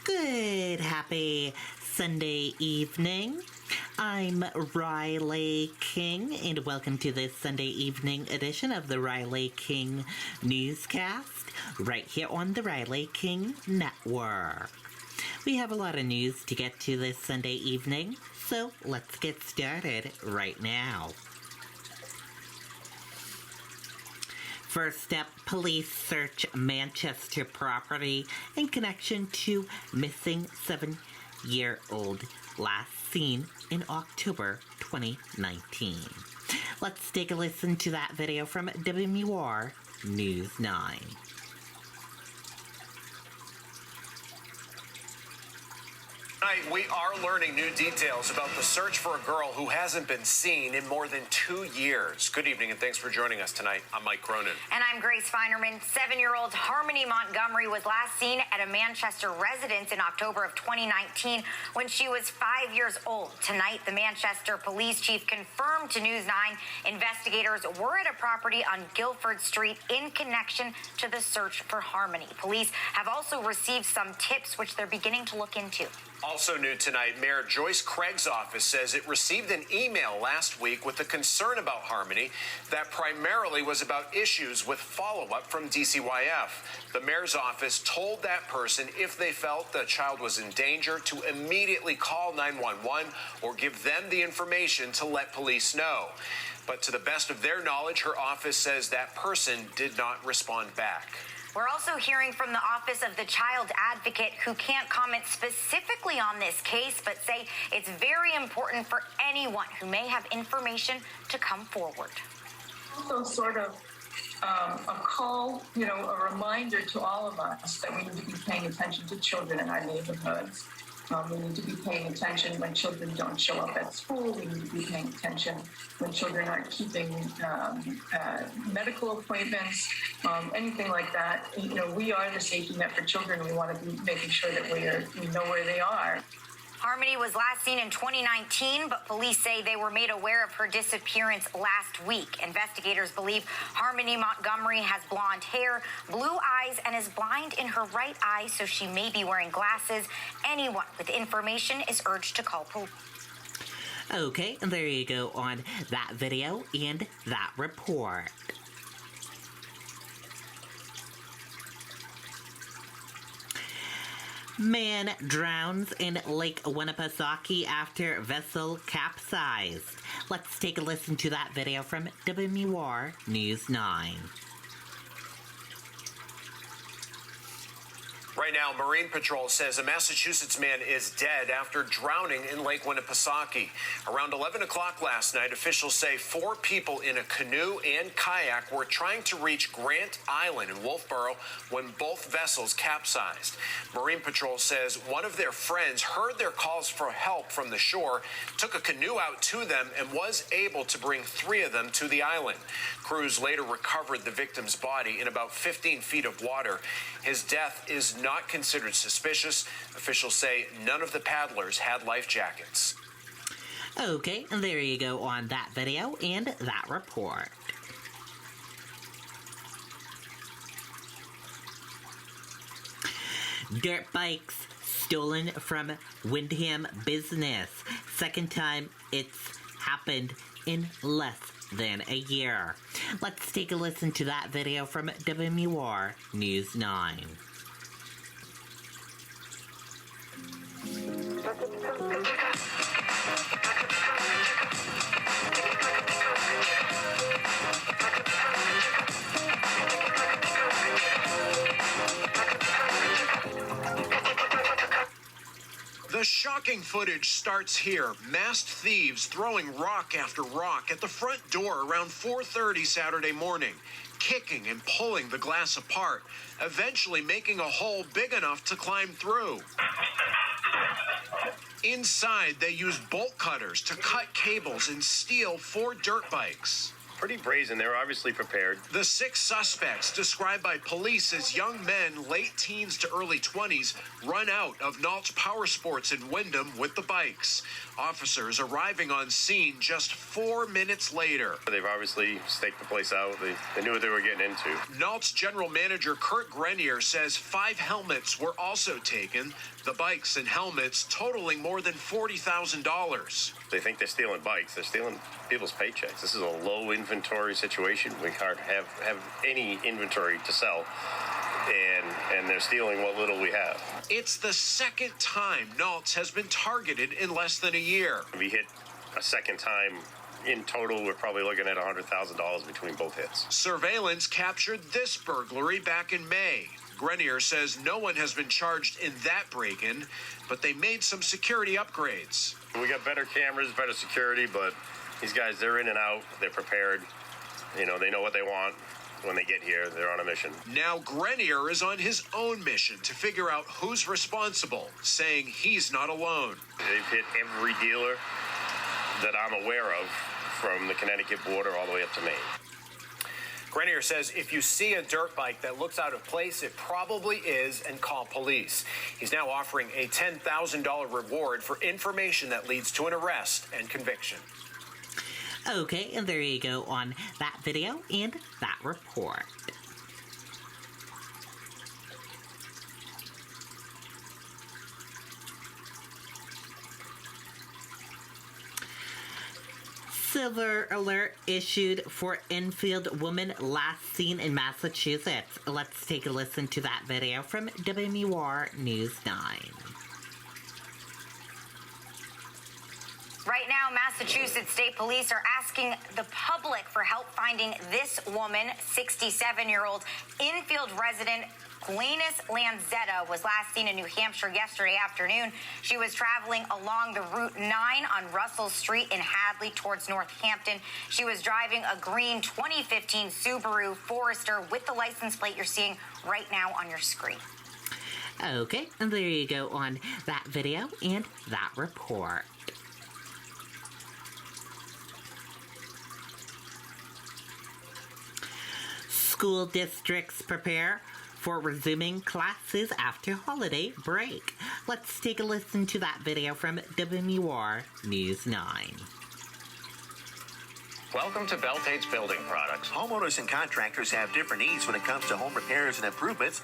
Good, happy Sunday evening. I'm Riley King, and welcome to this Sunday evening edition of the Riley King Newscast, right here on the Riley King Network. We have a lot of news to get to this Sunday evening, so let's get started right now. First up, police search Manchester property in connection to missing 7-year-old last seen in October 2019. Let's take a listen to that video from WMUR News 9. Tonight, we are learning new details about the search for a girl who hasn't been seen in more than 2 years. Good evening, and thanks for joining us tonight. I'm Mike Cronin. And I'm Grace Feinerman. 7-year-old Harmony Montgomery was last seen at a Manchester residence in October of 2019 when she was 5 years old. Tonight, the Manchester police chief confirmed to News 9 investigators were at a property on Guildford Street in connection to the search for Harmony. Police have also received some tips which they're beginning to look into. Also new tonight, Mayor Joyce Craig's office says it received an email last week with a concern about Harmony that primarily was about issues with follow-up from DCYF. The mayor's office told that person if they felt the child was in danger to immediately call 911 or give them the information to let police know. But to the best of their knowledge, her office says that person did not respond back. We're also hearing from the Office of the Child Advocate, who can't comment specifically on this case, but say it's very important for anyone who may have information to come forward. Also sort of a call, a reminder to all of us that we need to be paying attention to children in our neighborhoods. We need to be paying attention when children don't show up at school. We need to be paying attention when children aren't keeping medical appointments, anything like that. We are the safety net for children. We want to be making sure that we know where they are. Harmony was last seen in 2019, but police say they were made aware of her disappearance last week. Investigators believe Harmony Montgomery has blonde hair, blue eyes, and is blind in her right eye, so she may be wearing glasses. Anyone with information is urged to call police. Okay, and there you go on that video and that report. Man drowns in Lake Winnipesaukee after vessel capsized. Let's take a listen to that video from WMUR News 9. Right now, Marine Patrol says a Massachusetts man is dead after drowning in Lake Winnipesaukee. Around 11 o'clock last night, officials say 4 people in a canoe and kayak were trying to reach Grant Island in Wolfboro when both vessels capsized. Marine Patrol says one of their friends heard their calls for help from the shore, took a canoe out to them, and was able to bring 3 of them to the island. Crews later recovered the victim's body in about 15 feet of water. His death is not considered suspicious. Officials say none of the paddlers had life jackets. Okay, and there you go on that video and that report. Dirt bikes stolen from Windham business. Second time it's happened in less than a year. Let's take a listen to that video from WMUR News 9. The shocking footage starts here. Masked thieves throwing rock after rock at the front door around 4:30 Saturday morning, kicking and pulling the glass apart, eventually making a hole big enough to climb through. Inside, they used bolt cutters to cut cables and steal 4 dirt bikes. pretty brazen. They were obviously prepared. The 6 suspects, described by police as young men, late teens to early 20s, run out of Nault's Power Sports in Wyndham with the bikes. Officers arriving on scene just 4 minutes later. They've obviously staked the place out. They knew what they were getting into. Nault's general manager Kurt Grenier says 5 helmets were also taken. The bikes and helmets totaling more than $40,000. They think they're stealing bikes. They're stealing people's paychecks. This is a low inventory situation. We hardly have any inventory to sell, and they're stealing what little we have. It's the second time Nault's has been targeted in less than a year. If we hit a second time, in total, we're probably looking at $100,000 between both hits. Surveillance captured this burglary back in May. Grenier says no one has been charged in that break-in, but they made some security upgrades. We got better cameras, better security, but these guys, they're in and out. They're prepared. You know, they know what they want when they get here. They're on a mission. Now Grenier is on his own mission to figure out who's responsible, saying he's not alone. They've hit every dealer that I'm aware of, from the Connecticut border all the way up to Maine. Grenier says if you see a dirt bike that looks out of place, it probably is, and call police. He's now offering a $10,000 reward for information that leads to an arrest and conviction. Okay, and there you go on that video and that report. Silver alert issued for Enfield woman last seen in Massachusetts. Let's take a listen to that video from WMUR News 9. Right now, Massachusetts State Police are asking the public for help finding this woman, 67-year-old Enfield resident Glenys Lanzetta was last seen in New Hampshire yesterday afternoon. She was traveling along the Route 9 on Russell Street in Hadley towards Northampton. She was driving a green 2015 Subaru Forester with the license plate you're seeing right now on your screen. Okay, and there you go on that video and that report. School districts prepare for resuming classes after holiday break. Let's take a listen to that video from WMUR News 9. Welcome to Bell-Tate's Building Products. Homeowners and contractors have different needs when it comes to home repairs and improvements.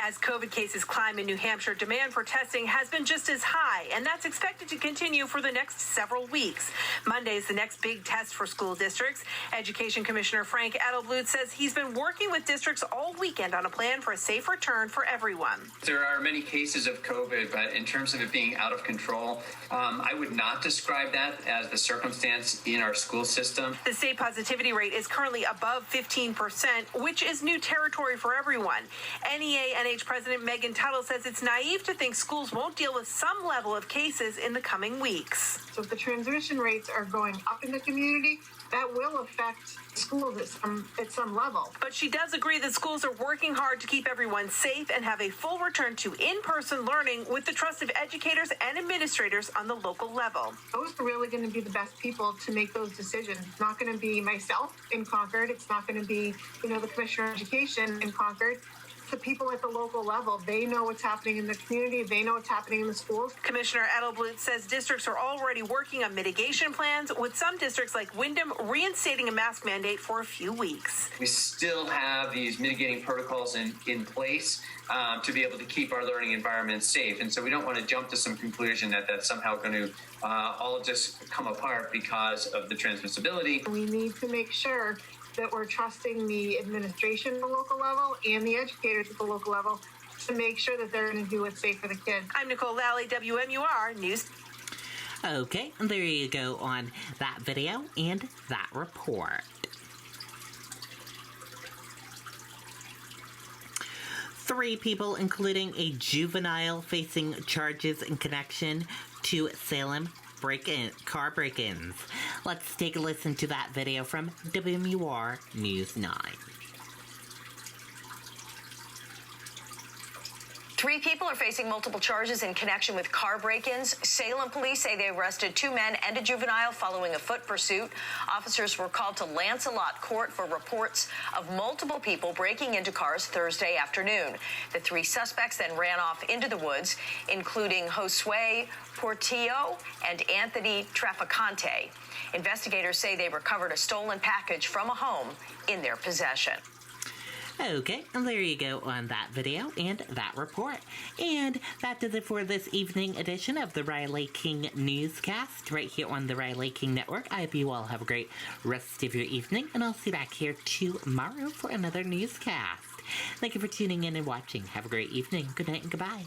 As COVID cases climb in New Hampshire, demand for testing has been just as high, and that's expected to continue for the next several weeks. Monday is the next big test for school districts. Education Commissioner Frank Edelblut says he's been working with districts all weekend on a plan for a safe return for everyone. There are many cases of COVID, but in terms of it being out of control, I would not describe that as the circumstance in our school system. The state positivity rate is currently above 15%, which is new territory for everyone. NEA-NH President Megan Tuttle says it's naive to think schools won't deal with some level of cases in the coming weeks. So if the transmission rates are going up in the community, that will affect schools at some level. But she does agree that schools are working hard to keep everyone safe and have a full return to in-person learning with the trust of educators and administrators on the local level. Those are really going to be the best people to make those decisions. It's not going to be myself in Concord. It's not going to be, the Commissioner of Education in Concord. The people at the local level, they know what's happening in the community. They know what's happening in the schools. Commissioner Edelblut says districts are already working on mitigation plans, with some districts like Wyndham reinstating a mask mandate for a few weeks. We still have these mitigating protocols in place to be able to keep our learning environment safe. And so we don't want to jump to some conclusion that that's somehow going to all just come apart because of the transmissibility. We need to make sure that we're trusting the administration at the local level and the educators at the local level to make sure that they're going to do what's safe for the kids. I'm Nicole Lally, WMUR News. Okay, and there you go on that video and that report. Three people, including a juvenile, facing charges in connection to Salem car break-ins. Let's take a listen to that video from WMUR News 9. 3 people are facing multiple charges in connection with car break-ins. Salem police say they arrested 2 men and a juvenile following a foot pursuit. Officers were called to Lancelot Court for reports of multiple people breaking into cars Thursday afternoon. The 3 suspects then ran off into the woods, including Josue Portillo and Anthony Traficante. Investigators say they recovered a stolen package from a home in their possession. Okay, and there you go on that video and that report. And that does it for this evening edition of the Riley King Newscast right here on the Riley King Network. I hope you all have a great rest of your evening, and I'll see you back here tomorrow for another newscast. Thank you for tuning in and watching. Have a great evening. Good night and goodbye.